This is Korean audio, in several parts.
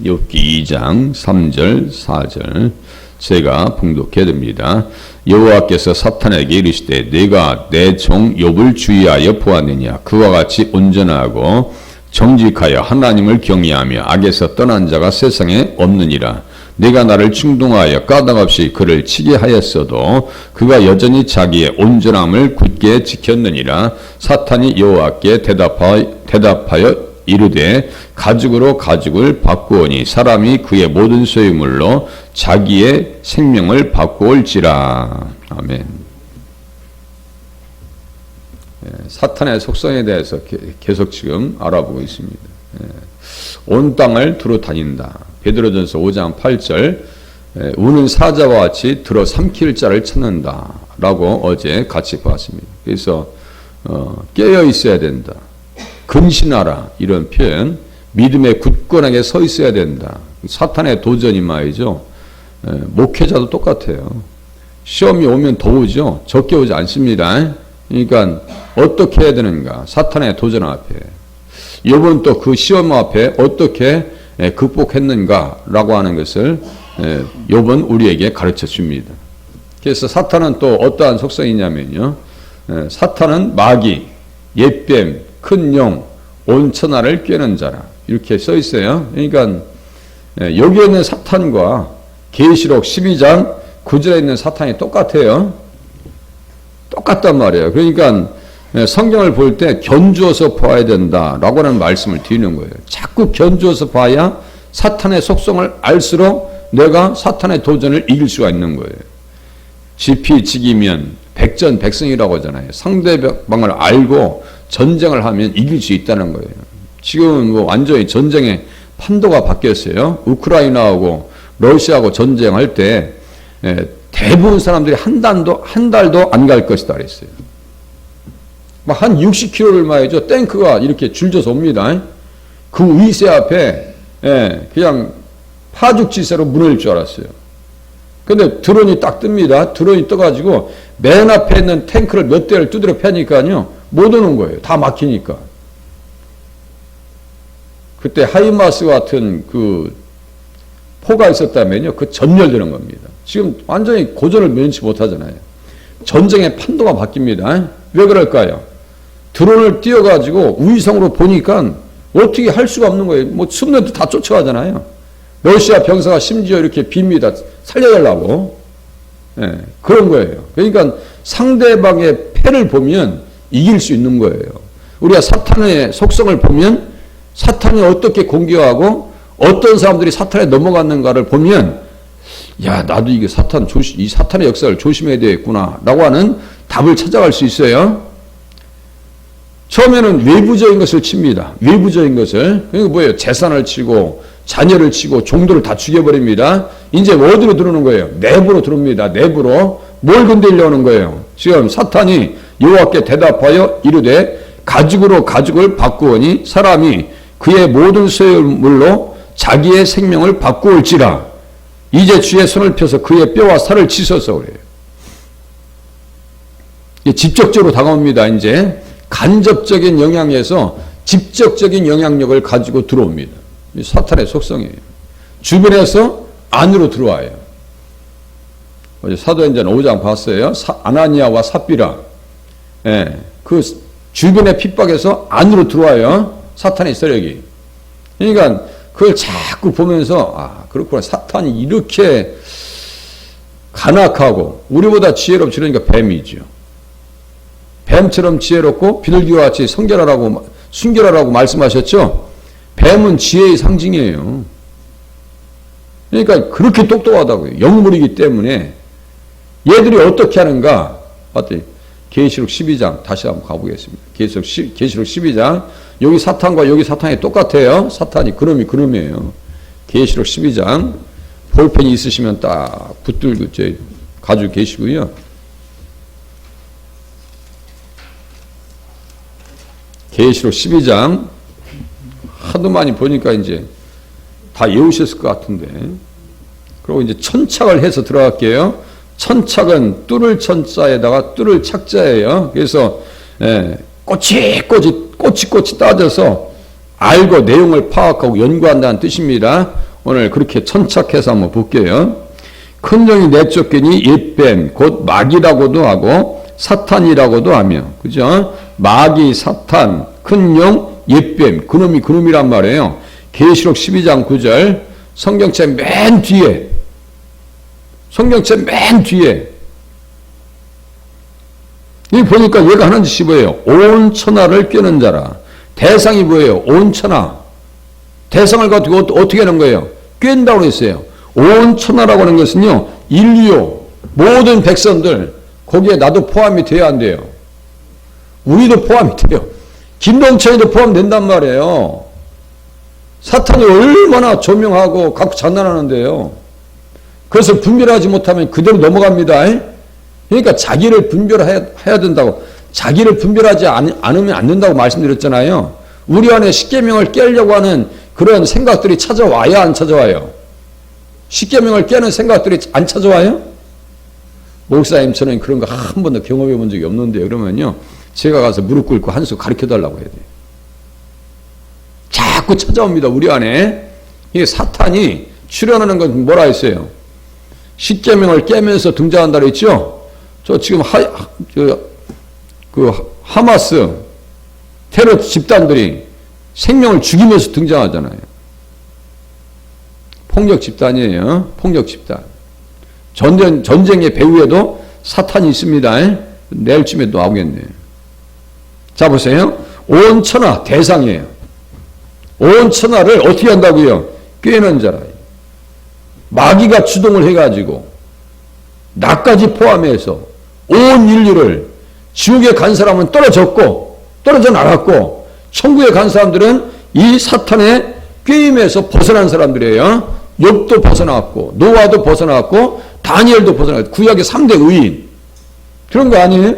욥기 2장 3절 4절 제가 봉독해 듭니다. 여호와께서 사탄에게 이르시되 네가 내 종 욥을 주의하여 보았느냐. 그와 같이 온전하고 정직하여 하나님을 경외하며 악에서 떠난 자가 세상에 없느니라. 네가 나를 충동하여 까닭없이 그를 치게 하였어도 그가 여전히 자기의 온전함을 굳게 지켰느니라. 사탄이 여호와께 대답하여 이르되 가죽으로 가죽을 바꾸오니 사람이 그의 모든 소유물로 자기의 생명을 바꾸올지라. 아멘. 사탄의 속성에 대해서 계속 지금 알아보고 있습니다. 온 땅을 두루 다닌다. 베드로전서 5장 8절 우는 사자와 같이 들어 삼킬 자를 찾는다 라고 어제 같이 보았습니다. 그래서 깨어 있어야 된다. 근신하라 이런 표현, 믿음의 굳건하게 서 있어야 된다. 사탄의 도전이 말이죠. 목회자도 똑같아요. 시험이 오면 더 오죠. 적게 오지 않습니다. 그러니까 어떻게 해야 되는가? 사탄의 도전 앞에. 이번 또 그 시험 앞에 어떻게 극복했는가라고 하는 것을 욥은 우리에게 가르쳐 줍니다. 그래서 사탄은 또 어떠한 속성이냐면요. 사탄은 마귀, 옛뱀, 큰 용, 온 천하를 꿰는 자라 이렇게 써 있어요. 그러니까 여기에 있는 사탄과 계시록 12장 9절에 있는 사탄이 똑같아요. 똑같단 말이에요. 그러니까 성경을 볼 때 견주어서 봐야 된다라고 하는 말씀을 드리는 거예요. 자꾸 견주어서 봐야 사탄의 속성을 알수록 내가 사탄의 도전을 이길 수가 있는 거예요. 지피지기면 백전백승이라고 하잖아요. 상대방을 알고 전쟁을 하면 이길 수 있다는 거예요. 지금은 뭐 완전히 전쟁의 판도가 바뀌었어요. 우크라이나하고 러시아하고 전쟁할 때 대부분 사람들이 한 달도 안 갈 것이다 그랬어요. 막 한 60km를 말이죠. 탱크가 이렇게 줄져서 옵니다. 그 위세 앞에 그냥 파죽지세로 무너질 줄 알았어요. 근데 드론이 딱 뜹니다. 드론이 떠가지고 맨 앞에 있는 탱크를 몇 대를 두드려 패니까요. 못 오는 거예요. 다 막히니까. 그때 하이마스 같은 그 포가 있었다면요. 그 전멸되는 겁니다. 지금 완전히 고전을 면치 못하잖아요. 전쟁의 판도가 바뀝니다. 왜 그럴까요? 드론을 띄워가지고 위성으로 보니까 어떻게 할 수가 없는 거예요. 뭐 숨는데 다 쫓아가잖아요. 러시아 병사가 심지어 이렇게 빕니다. 살려달라고. 그런 거예요. 그러니까 상대방의 패를 보면 이길 수 있는 거예요. 우리가 사탄의 속성을 보면 사탄이 어떻게 공격하고 어떤 사람들이 사탄에 넘어갔는가를 보면 야, 나도 이 사탄의 역사를 조심해야 되겠구나 라고 하는 답을 찾아갈 수 있어요. 처음에는 외부적인 것을 칩니다. 외부적인 것을. 그러니까 뭐예요? 재산을 치고 자녀를 치고 종들을 다 죽여버립니다. 이제 어디로 들어오는 거예요? 내부로 들어옵니다. 내부로. 뭘 건드리려는 거예요? 지금 사탄이 여호와께 대답하여 이르되 가죽으로 가죽을 바꾸오니 사람이 그의 모든 소유물로 자기의 생명을 바꾸올지라. 이제 주의 손을 펴서 그의 뼈와 살을 치소서 그래요. 직접적으로 다가옵니다. 이제 간접적인 영향에서 직접적인 영향력을 가지고 들어옵니다. 사탄의 속성이에요. 주변에서 안으로 들어와요. 어제 사도행전 5장 봤어요. 아나니아와 삽비라. 그 주변의 핍박에서 안으로 들어와요. 사탄의 세력이. 그러니까 그걸 자꾸 보면서 아 그렇구나. 사탄이 이렇게 간악하고 우리보다 지혜롭지. 그러니까 뱀이죠. 뱀처럼 지혜롭고 비둘기와 같이 순결하라고 말씀하셨죠. 뱀은 지혜의 상징이에요. 그러니까 그렇게 똑똑하다고요. 영물이기 때문에 얘들이 어떻게 하는가 봤더니 계시록 12장 다시 한번 가보겠습니다. 계시록 12장 여기 사탄과 여기 사탄이 똑같아요. 사탄이 그놈이에요. 계시록 12장 볼펜이 있으시면 딱 붙들고 가지고 계시고요. 계시록 12장 하도 많이 보니까 이제 다 외우셨을 것 같은데. 그리고 이제 천착을 해서 들어갈게요. 천착은 뚫을 천자에다가 뚫을 착자예요. 그래서 꼬치꼬치 따져서 알고 내용을 파악하고 연구한다는 뜻입니다. 오늘 그렇게 천착해서 한번 볼게요. 큰 영이 내쫓기니 옛뱀 곧 마귀라고도 하고 사탄이라고도 하며, 그죠? 마귀, 사탄, 큰 영, 옛뱀, 그놈이 그놈이란 말이에요. 계시록 12장 9절, 성경책 맨 뒤에, 성경책 맨 뒤에 이 보니까 얘가 하는 짓이 뭐예요? 온 천하를 꿰는 자라. 대상이 뭐예요? 온 천하. 대상을 가지고 어떻게 하는 거예요? 꿰는다고 했어요. 온 천하라고 하는 것은요, 인류, 모든 백성들, 거기에 나도 포함이 돼야 안 돼요. 우리도 포함이 돼요. 김동천이도 포함된단 말이에요. 사탄이 얼마나 조명하고 갖고 장난하는데요. 그래서 분별하지 못하면 그대로 넘어갑니다. 그러니까 자기를 분별해야 된다고. 자기를 분별하지 않으면 안 된다고 말씀드렸잖아요. 우리 안에 십계명을 깨려고 하는 그런 생각들이 찾아와야 안 찾아와요? 십계명을 깨는 생각들이 안 찾아와요? 목사님 저는 그런 거 한 번도 경험해 본 적이 없는데, 그러면요 제가 가서 무릎 꿇고 한 수 가르쳐 달라고 해야 돼요. 자꾸 찾아옵니다. 우리 안에. 이게 사탄이 출현하는 건 뭐라 했어요? 십계명을 깨면서 등장한다 그랬죠? 저 지금 하마스 테러 집단들이 생명을 죽이면서 등장하잖아요. 폭력 집단이에요. 폭력 집단. 전쟁의 배후에도 사탄이 있습니다. 내일쯤에 또 나오겠네요. 자, 보세요. 온 천하 대상이에요. 온 천하를 어떻게 한다고요? 꿰는 자라. 마귀가 주동을 해가지고 나까지 포함해서 온 인류를, 지옥에 간 사람은 떨어져 나갔고, 천국에 간 사람들은 이 사탄의 꾀임에서 벗어난 사람들이에요. 욥도 벗어났고, 노아도 벗어났고, 다니엘도 벗어났고, 구약의 3대 의인. 그런 거 아니에요?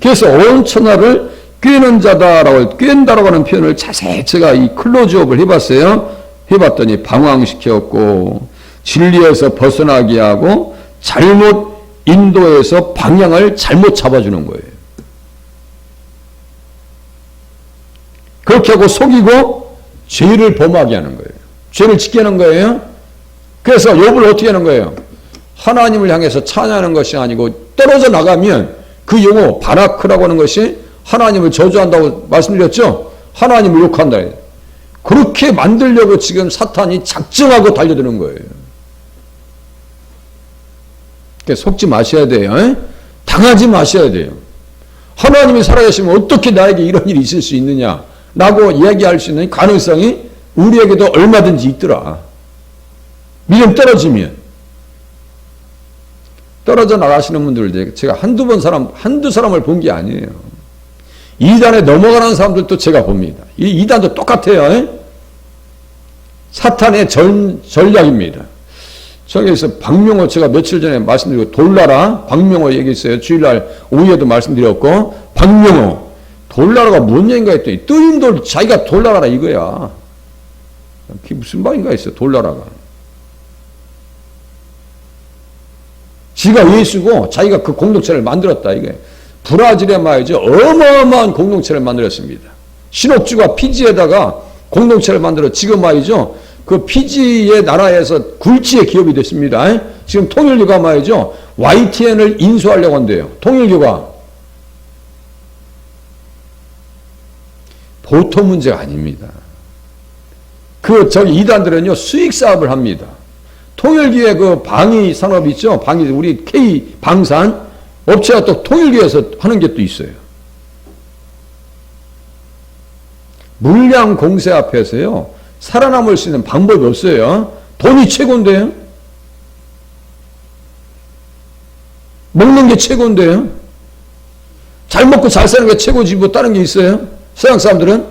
그래서 온 천하를 꿰는 자다라고, 꿰는다라고 하는 표현을 자세히 제가 이 클로즈업을 해봤어요. 해봤더니 방황시켰고, 진리에서 벗어나게 하고, 잘못 인도에서 방향을 잘못 잡아주는 거예요. 그렇게 하고 속이고 죄를 범하게 하는 거예요. 죄를 짓게 하는 거예요. 그래서 욥을 어떻게 하는 거예요? 하나님을 향해서 찬양하는 것이 아니고 떨어져 나가면 그 용어 바라크라고 하는 것이 하나님을 저주한다고 말씀드렸죠? 하나님을 욕한다. 그렇게 만들려고 지금 사탄이 작정하고 달려드는 거예요. 속지 마셔야 돼요. 당하지 마셔야 돼요. 하나님이 살아계시면 어떻게 나에게 이런 일이 있을 수 있느냐 라고 이야기할 수 있는 가능성이 우리에게도 얼마든지 있더라. 믿음 떨어지면. 떨어져 나가시는 분들, 제가 한두 사람을 본 게 아니에요. 이단에 넘어가는 사람들도 제가 봅니다. 이 이단도 똑같아요. 사탄의 전략입니다. 저기에서 박명호 제가 며칠 전에 말씀드리고 돌나라 박명호 얘기했어요. 주일날 오후에도 말씀드렸고, 박명호 돌나라가 뭔 얘기인가 했더니 뜨인돌 자기가 돌나라라 이거야. 그게 무슨 말인가 했어. 돌나라가 지가 예수고 자기가 그 공동체를 만들었다. 이게 브라질에 말이죠, 어마어마한 공동체를 만들었습니다. 신옥주가 피지에다가 공동체를 만들어 지금 말이죠, 그 피지의 나라에서 굴지의 기업이 됐습니다. 지금 통일교가 말이죠, YTN을 인수하려고 한대요. 통일교가. 보통 문제가 아닙니다. 저기 이단들은요, 수익 사업을 합니다. 통일교의 그 방위 산업 있죠? 우리 K 방산 업체가 또 통일교에서 하는 게 또 있어요. 물량 공세 앞에서요, 살아남을 수 있는 방법이 없어요. 돈이 최고인데요. 먹는 게 최고인데요. 잘 먹고 잘 사는 게 최고지 뭐 다른 게 있어요? 서양 사람들은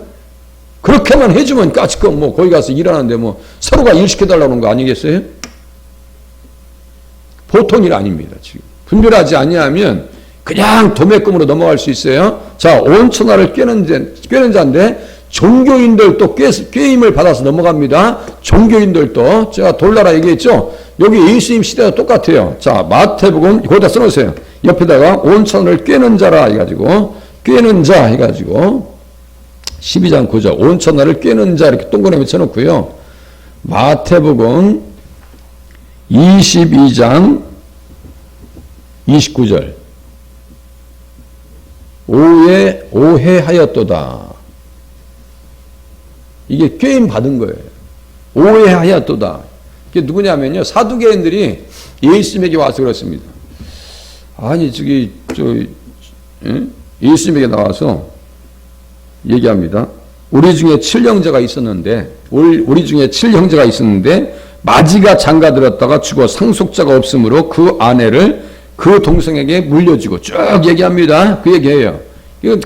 그렇게만 해주면 까짓거 뭐 거기 가서 일하는데 뭐 서로가 일 시켜달라는 거 아니겠어요? 보통 일 아닙니다. 지금 분별하지 않냐면 그냥 도매금으로 넘어갈 수 있어요. 자, 온 천하를 꿰는 자인데 종교인들도 꿰임을 받아서 넘어갑니다. 종교인들도 제가 돌나라 얘기했죠. 여기 예수님 시대와 똑같아요. 자, 마태복음 거기다 써놓으세요. 옆에다가 온 천하를 꿰는 자라 해가지고 꿰는 자 해가지고 12장 9절 온 천하를 꿰는 자 이렇게 동그라미 쳐놓고요. 마태복음 22장 29절 오해하였도다. 이게 꾀임 받은 거예요. 오해하였도다. 이게 누구냐면요. 사두개인들이 예수님에게 와서 그렇습니다. 아니 예수님에게 나와서 얘기합니다. 우리 중에 7형제가 있었는데 마지가 장가들었다가 죽어 상속자가 없으므로 그 아내를 그 동생에게 물려주고 쭉 얘기합니다. 그 얘기예요.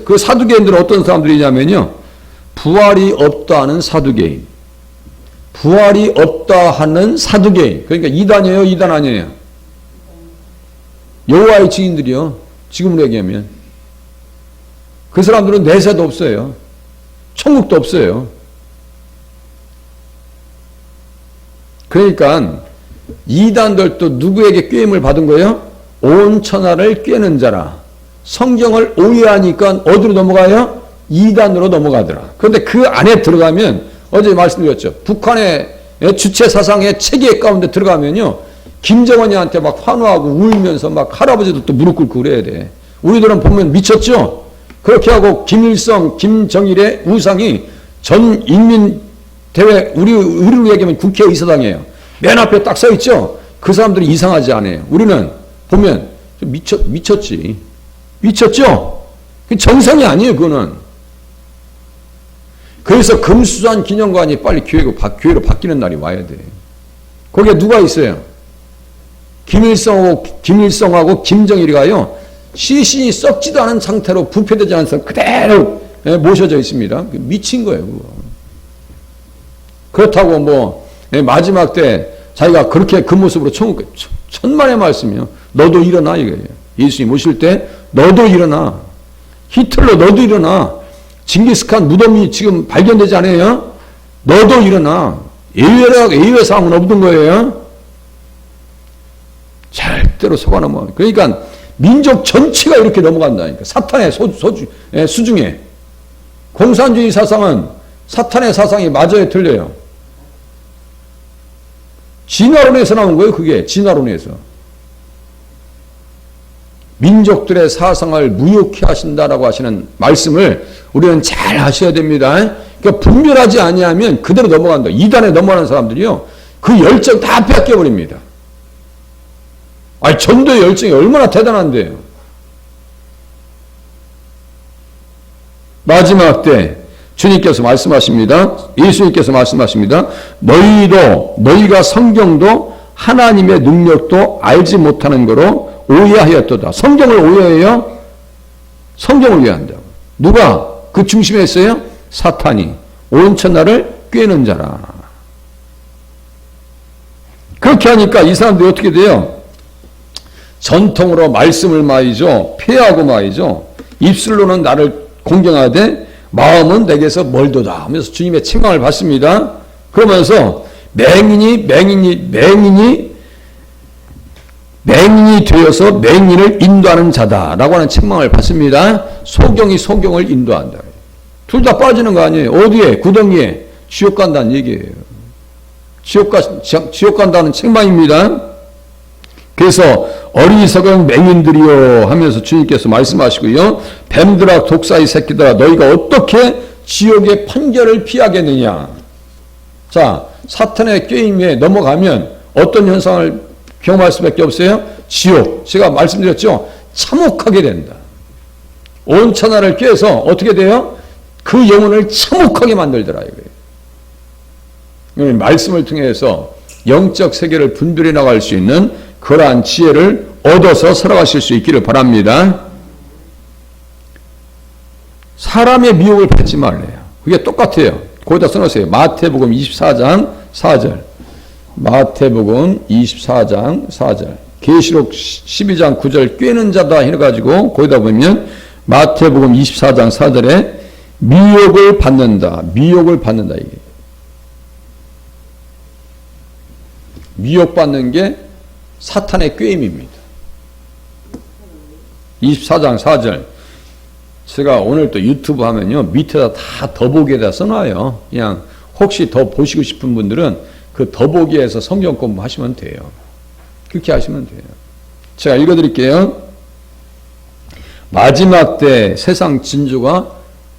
그 사두개인들은 어떤 사람들이냐면요. 부활이 없다 하는 사두개인. 부활이 없다 하는 사두개인. 그러니까 이단이에요, 이단 아니에요? 여호와의 증인들이요. 지금으로 얘기하면. 그 사람들은 내세도 없어요. 천국도 없어요. 그러니까 이단들도 누구에게 꾀임을 받은 거예요? 온 천하를 꿰는 자라. 성경을 오해하니까 어디로 넘어가요? 이단으로 넘어가더라. 그런데 그 안에 들어가면 어제 말씀드렸죠. 북한의 주체 사상의 체계 가운데 들어가면요. 김정은이한테 막 환호하고 울면서 막 할아버지들도 무릎 꿇고 그래야 돼. 우리들은 보면 미쳤죠? 그렇게 하고 김일성, 김정일의 우상이 전 인민대회, 우리로 얘기하면 국회의사당이에요. 맨 앞에 딱 서 있죠? 그 사람들이 이상하지 않아요. 우리는 보면 좀 미쳤지. 미쳤죠? 정상이 아니에요, 그거는. 그래서 금수산 기념관이 빨리 교회로 바뀌는 날이 와야 돼. 거기에 누가 있어요? 김일성하고 김정일이가요, 시신이 썩지도 않은 상태로 부패되지 않은 상태 그대로 모셔져 있습니다. 미친 거예요, 그거. 그렇다고 마지막 때 자기가 그렇게 그 모습으로 천만의 말씀이요. 너도 일어나, 이거예요. 예수님 오실 때 너도 일어나. 히틀러 너도 일어나. 징기스칸 무덤이 지금 발견되지 않아요? 너도 일어나. 예외 사항은 없는 거예요. 절대로 속아 넘어. 그러니까 민족 전체가 이렇게 넘어간다니까. 사탄의 수중에. 공산주의 사상은 사탄의 사상이 맞아요, 틀려요? 진화론에서 나온 거예요, 그게. 진화론에서. 민족들의 사상을 무효케 하신다라고 하시는 말씀을 우리는 잘 하셔야 됩니다. 그러니까 분별하지 아니하면 그대로 넘어간다. 이단에 넘어가는 사람들이요. 그 열정 다 뺏겨버립니다. 아니, 전도의 열정이 얼마나 대단한데요. 마지막 때 주님께서 말씀하십니다. 예수님께서 말씀하십니다. 너희가 성경도 하나님의 능력도 알지 못하는 거로 오해하였도다. 성경을 오해해요? 성경을 오해한다. 누가 그 중심에 있어요? 사탄이. 온 천하를 꿰는 자라. 그렇게 하니까 이 사람들이 어떻게 돼요? 전통으로 말씀을 말이죠. 폐하고 말이죠. 입술로는 나를 공경하되 마음은 내게서 멀도다 하면서 주님의 책망을 받습니다. 그러면서 맹인이 되어서 맹인을 인도하는 자다라고 하는 책망을 받습니다. 소경이 소경을 인도한다. 둘 다 빠지는 거 아니에요. 어디에? 구덩이에. 지옥 간다는 얘기예요. 지옥 간다는 책망입니다. 그래서 어리석은 맹인들이요 하면서 주님께서 말씀하시고요. 뱀들아 독사의 새끼들아 너희가 어떻게 지옥의 판결을 피하겠느냐. 자, 사탄의 꾀임에 넘어가면 어떤 현상을 경험할 수밖에 없어요? 지옥. 제가 말씀드렸죠? 참혹하게 된다. 온 천하를 꾀해서 어떻게 돼요? 그 영혼을 참혹하게 만들더라 이거예요. 말씀을 통해서 영적 세계를 분별해 나갈 수 있는 그러한 지혜를 얻어서 살아가실 수 있기를 바랍니다. 사람의 미혹을 받지 말래요. 그게 똑같아요. 거기다 써놓으세요. 마태복음 24장 4절. 마태복음 24장 4절. 계시록 12장 9절 꿰는 자다 해가지고 거기다 보면 마태복음 24장 4절에 미혹을 받는다. 미혹을 받는다 이게. 미혹받는 게 사탄의 꾀임입니다. 24장 4절. 제가 오늘 또 유튜브 하면요, 밑에다 다 더보기에다 써놔요. 그냥 혹시 더 보시고 싶은 분들은 그 더보기에서 성경 공부하시면 돼요. 그렇게 하시면 돼요. 제가 읽어드릴게요. 마지막 때 세상 진주가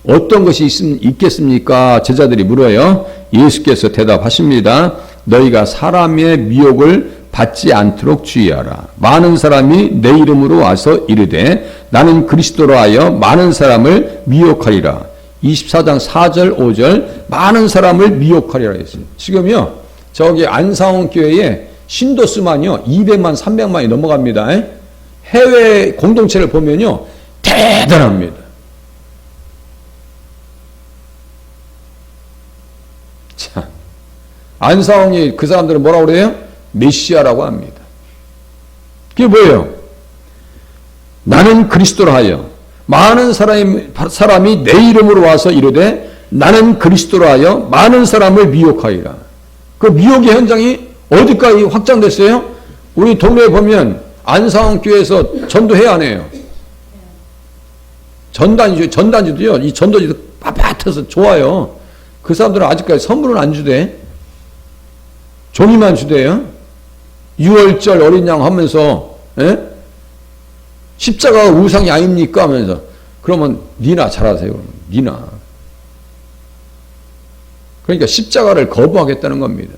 어떤 것이 있겠습니까? 제자들이 물어요. 예수께서 대답하십니다. 너희가 사람의 미혹을 받지 않도록 주의하라. 많은 사람이 내 이름으로 와서 이르되 나는 그리스도로 하여 많은 사람을 미혹하리라. 24장 4절 5절 많은 사람을 미혹하리라 했어요. 지금요 저기 안상원 교회에 신도수만요 200만 300만이 넘어갑니다. 해외 공동체를 보면요 대단합니다. 자, 안상원이 그 사람들은 뭐라고 그래요? 메시아라고 합니다. 그게 뭐예요? 나는 그리스도로 하여 많은 사람이 내 이름으로 와서 이르되 나는 그리스도로 하여 많은 사람을 미혹하리라. 그 미혹의 현장이 어디까지 확장됐어요? 우리 동네에 보면 안상원 교회에서 전도해야 안 해요. 전단지도요. 이 전도지도 빳빳해서 좋아요. 그 사람들은 아직까지 선물은 안 주대. 종이만 주대요. 6월절 어린 양 하면서 십자가가 우상이 아닙니까? 하면서 그러면 니나 잘하세요. 니나. 그러니까 십자가를 거부하겠다는 겁니다.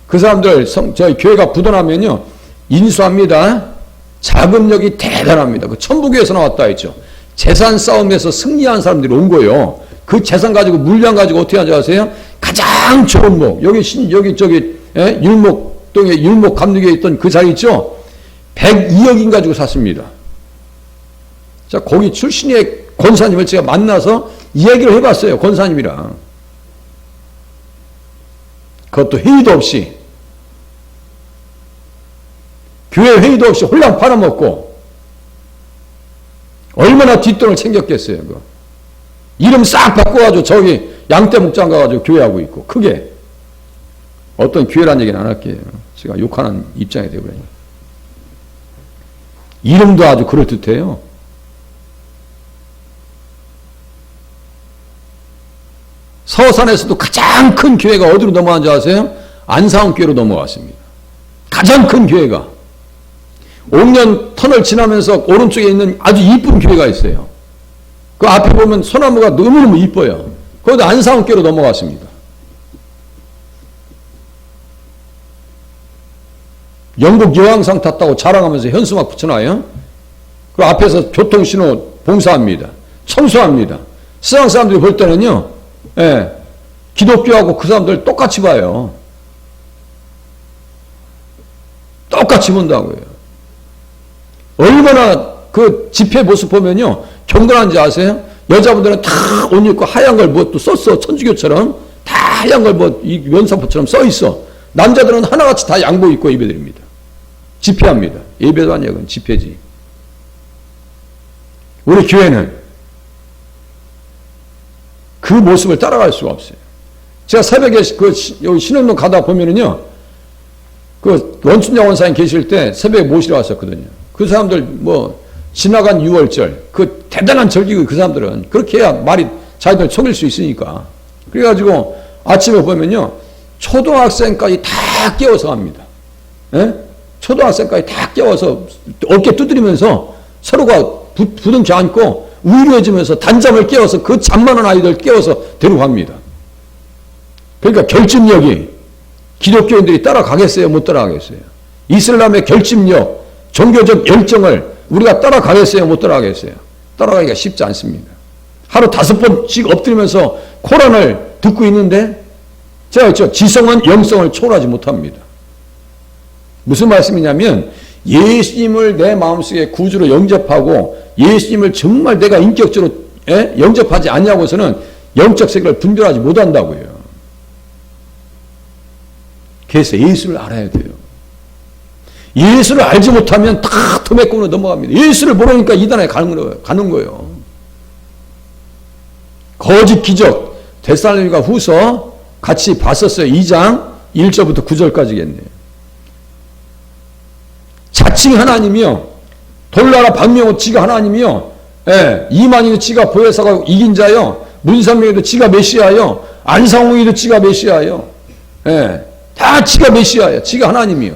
그 사람들 저희 교회가 부도나면요 인수합니다. 자금력이 대단합니다. 그 천부교에서 나왔다 했죠. 재산 싸움에서 승리한 사람들이 온 거예요. 그 재산 가지고 물량 가지고 어떻게 하는지 아세요? 가장 좋은 목 여기 율목동에 율목 감리교에 있던 그 자리 있죠. 102억인 가지고 샀습니다. 자 거기 출신의 권사님을 제가 만나서 이야기를 해봤어요. 권사님이랑. 그것도 회의도 없이 교회 회의도 없이 홀랑 팔아먹고 얼마나 뒷돈을 챙겼겠어요. 그거. 이름 싹 바꿔가지고 저기 양떼 목장 가가지고 교회하고 있고 크게 어떤 교회란 얘기는 안 할게요. 제가 욕하는 입장이 되어버려요. 이름도 아주 그럴듯해요. 서산에서도 가장 큰 교회가 어디로 넘어간지 아세요? 안상원교회로 넘어갔습니다. 가장 큰 교회가. 옥년 터널 지나면서 오른쪽에 있는 아주 이쁜 교회가 있어요. 그 앞에 보면 소나무가 너무너무 이뻐요. 거기도 안상원교회로 넘어갔습니다. 영국 여왕상 탔다고 자랑하면서 현수막 붙여놔요. 그 앞에서 교통신호 봉사합니다. 청소합니다. 세상 사람들이 볼 때는요. 기독교하고 그 사람들 똑같이 봐요. 똑같이 본다고요. 얼마나 그 집회 모습 보면요. 경건한지 아세요? 여자분들은 다 옷 입고 하얀 걸 뭐 또 썼어. 천주교처럼. 다 하얀 걸 뭐 이 면사포처럼 써 있어. 남자들은 하나같이 다 양복 입고 예배드립니다. 집회합니다. 예배도 아니야. 그건 집회지. 우리 교회는 그 모습을 따라갈 수가 없어요. 제가 새벽에 여기 신흥동 가다 보면은요, 그 원춘장 원사님 계실 때 새벽에 모시러 왔었거든요. 그 사람들 뭐 지나간 6월절 그 대단한 절기고 그 사람들은 그렇게 해야 말이 자기들 속일 수 있으니까. 그래가지고 아침에 보면요, 초등학생까지 다 깨워서 갑니다. 초등학생까지 다 깨워서 어깨 두드리면서 서로가 부둥켜 안고 위로해주면서 단잠을 깨워서 그 잠 많은 아이들 깨워서 데려갑니다. 그러니까 결집력이 기독교인들이 따라가겠어요? 못 따라가겠어요? 이슬람의 결집력, 종교적 열정을 우리가 따라가겠어요? 못 따라가겠어요? 따라가기가 쉽지 않습니다. 하루 5번씩 엎드리면서 코란을 듣고 있는데 제가 했죠. 지성은 영성을 초월하지 못합니다. 무슨 말씀이냐면 예수님을 내 마음속에 구주로 영접하고 예수님을 정말 내가 인격적으로 영접하지 않냐고서는 영적 세계를 분별하지 못한다고요. 그래서 예수를 알아야 돼요. 예수를 알지 못하면 다 도매꾼으로 넘어갑니다. 예수를 모르니까 이단에 가는 거예요. 거짓 기적 데살로니가 후서 같이 봤었어요. 2장 1절부터 9절까지겠네요. 자칭 하나님이요. 돌나라 박명호 지가 하나님이요. 예, 이만희도 지가 보혜사가 이긴 자요. 문선명이도 지가 메시아요. 안상홍이도 지가 메시아요. 예, 다 지가 메시아예요. 지가 하나님이요.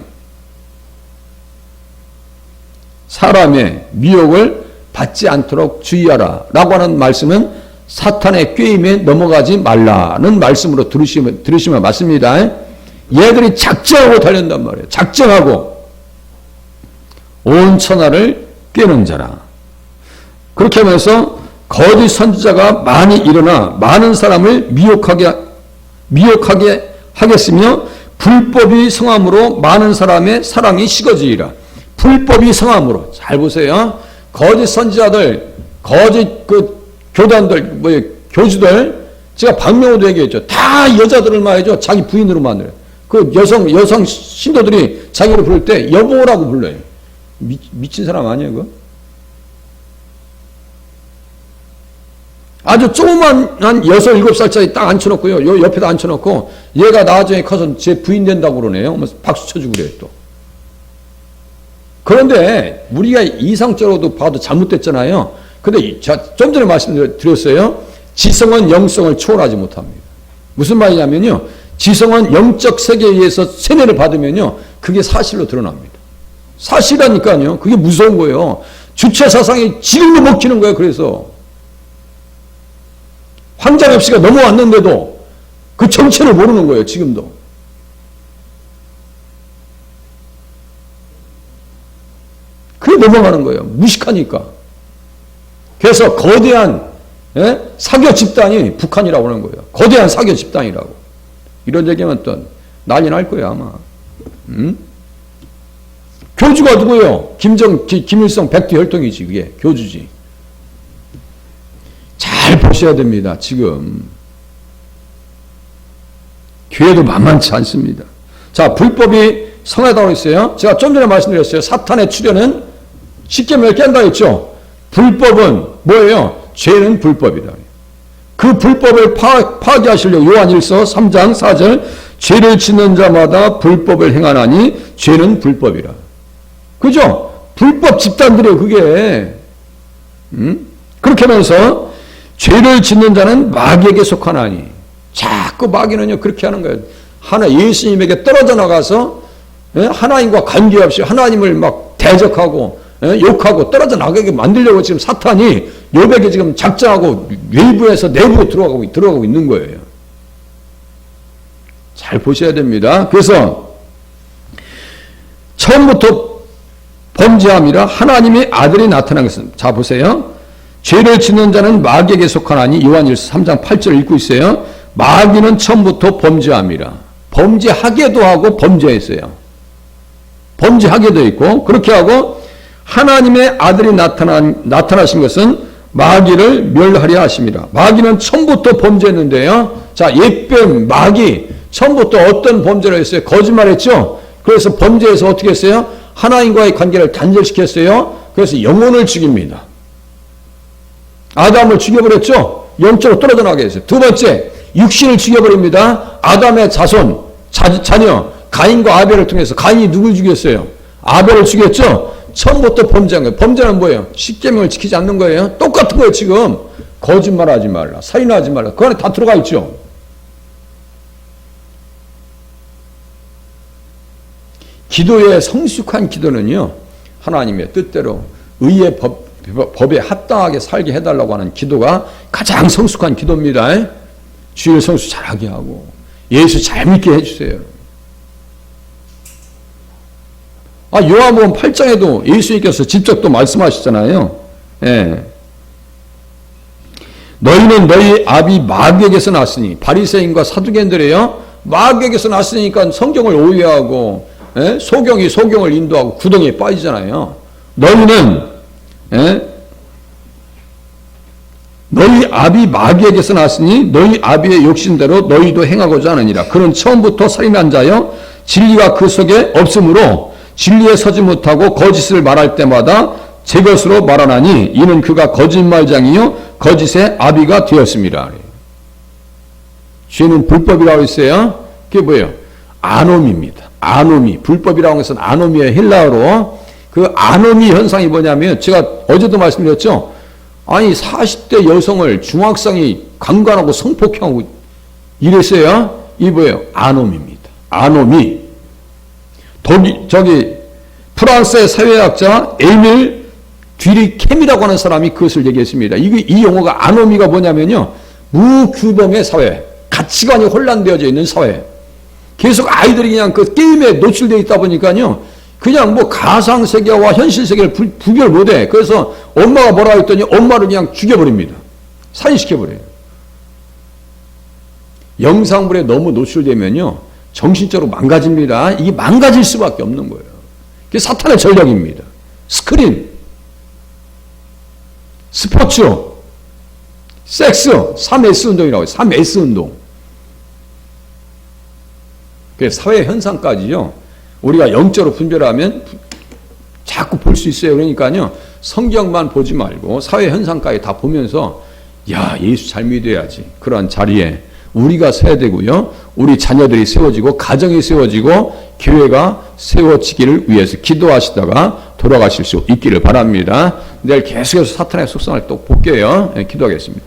사람의 미혹을 받지 않도록 주의하라 라고 하는 말씀은 사탄의 꾀임에 넘어가지 말라는 말씀으로 들으시면 맞습니다. 얘들이 작정하고 달린단 말이에요. 작정하고 온 천하를 꿰는 자라. 그렇게 하면서 거짓 선지자가 많이 일어나 많은 사람을 미혹하게 하겠으며 불법이 성함으로 많은 사람의 사랑이 식어지리라. 불법이 성함으로. 잘 보세요. 거짓 선지자들, 거짓 교단들, 교주들, 제가 박명호도 얘기했죠. 다 여자들을 말이죠. 자기 부인으로 만들어요. 그 여성 신도들이 자기를 부를 때 여보라고 불러요. 미친 사람 아니에요, 그거? 아주 조그만 한 6, 7살짜리 딱 앉혀놓고요. 요 옆에다 앉혀놓고 얘가 나중에 커서 제 부인 된다고 그러네요. 박수 쳐주고 그래요, 또. 그런데 우리가 이상적으로도 봐도 잘못됐잖아요. 근데 좀 전에 말씀드렸어요. 지성은 영성을 초월하지 못합니다. 무슨 말이냐면요. 지성은 영적 세계에 의해서 세뇌를 받으면요. 그게 사실로 드러납니다. 사실이라니까요. 그게 무서운 거예요. 주체 사상이 지금도 먹히는 거예요. 그래서 황장엽 씨가 넘어왔는데도 그 정체를 모르는 거예요. 지금도. 그게 넘어가는 거예요. 무식하니까. 그래서 거대한 사교 집단이 북한이라고 하는 거예요. 거대한 사교 집단이라고. 이런 얘기하면 또 난리 날 거예요, 아마. 교주가 누구예요? 김일성 백두 혈통이지, 그게. 교주지. 잘 보셔야 됩니다, 지금. 교회도 만만치 않습니다. 자, 불법이 성하다고 했어요. 제가 좀 전에 말씀드렸어요. 사탄의 출현은 십계명을 깬다 했죠. 불법은 뭐예요? 죄는 불법이다. 그 불법을 파괴하시려고 요한일서 3장 4절 죄를 짓는 자마다 불법을 행하나니 죄는 불법이라. 그죠? 불법 집단들이에요, 그게. 그렇게 하면서 죄를 짓는 자는 마귀에게 속하나니. 자꾸 마귀는요, 그렇게 하는 거예요. 예수님에게 떨어져 나가서 하나님과 관계없이 하나님을 막 대적하고 욕하고 떨어져 나가게 만들려고 지금 사탄이 욥에게 지금 작정하고 외부에서 내부로 들어가고 있는 거예요. 잘 보셔야 됩니다. 그래서 처음부터 범죄함이라 하나님의 아들이 나타난 것은, 자 보세요. 죄를 짓는 자는 마귀에게 속하나니 요한일서 3장 8절 읽고 있어요. 마귀는 처음부터 범죄함이라. 범죄하게도 하고 범죄했어요. 범죄하게도 있고 그렇게 하고 하나님의 아들이 나타나신 것은 마귀를 멸하려 하심이라. 마귀는 처음부터 범죄했는데요. 자, 옛뱀 마귀 처음부터 어떤 범죄를 했어요? 거짓말했죠. 그래서 범죄해서 어떻게 했어요? 하나님과의 관계를 단절시켰어요. 그래서 영혼을 죽입니다. 아담을 죽여버렸죠. 영적으로 떨어져 나가게 했어요. 두 번째, 육신을 죽여버립니다. 아담의 자녀 가인과 아벨을 통해서. 가인이 누굴 죽였어요? 아벨을 죽였죠. 처음부터 범죄한 거예요. 범죄는 뭐예요? 십계명을 지키지 않는 거예요. 똑같은 거예요, 지금. 거짓말하지 말라, 살인하지 말라. 그 안에 다 들어가 있죠. 기도의 성숙한 기도는요, 하나님의 뜻대로 의의 법에 합당하게 살게 해달라고 하는 기도가 가장 성숙한 기도입니다. 주일 성수 잘하게 하고 예수 잘 믿게 해주세요. 요한복음 8장에도 예수님께서 직접 또 말씀하시잖아요. 예. 너희는 너희 아비 마귀에게서 났으니, 바리새인과 사두개인들이에요. 마귀에게서 났으니까 성경을 오해하고 소경이 소경을 인도하고 구덩이에 빠지잖아요. 너희는 너희 아비 마귀에게서 났으니 너희 아비의 욕심대로 너희도 행하고자 하느니라. 그는 처음부터 살인한 자여 진리가 그 속에 없으므로 진리에 서지 못하고 거짓을 말할 때마다 제 것으로 말하나니 이는 그가 거짓말장이요 거짓의 아비가 되었습니다. 죄는 불법이라고 했어요. 그게 뭐예요? 아노미입니다. 아노미. 불법이라고 하는 것은 아노미의 헬라어로. 그 아노미 현상이 뭐냐면 제가 어제도 말씀드렸죠. 아니 40대 여성을 중학생이 강간하고 성폭행하고 이랬어야 이 뭐예요? 아놈입니다. 아놈이. 프랑스의 사회학자 에밀 듀리캠이라고 하는 사람이 그것을 얘기했습니다. 이 용어가 아노미가 뭐냐면요. 무규범의 사회, 가치관이 혼란되어져 있는 사회. 계속 아이들이 그냥 그 게임에 노출되어 있다 보니까요. 그냥 뭐 가상세계와 현실세계를 구별 못해. 그래서 엄마가 뭐라 했더니 엄마를 그냥 죽여버립니다. 살인시켜버려요. 영상물에 너무 노출되면요. 정신적으로 망가집니다. 이게 망가질 수밖에 없는 거예요. 그게 사탄의 전략입니다. 스크린, 스포츠, 섹스, 3S 운동이라고 해요. 3S 운동. 그 사회 현상까지요. 우리가 영적으로 분별하면 자꾸 볼 수 있어요. 그러니까요. 성경만 보지 말고 사회 현상까지 다 보면서 야, 예수 잘 믿어야지. 그러한 자리에 우리가 서야 되고요. 우리 자녀들이 세워지고 가정이 세워지고 교회가 세워지기를 위해서 기도하시다가 돌아가실 수 있기를 바랍니다. 내일 계속해서 사탄의 속성을 또 볼게요. 기도하겠습니다.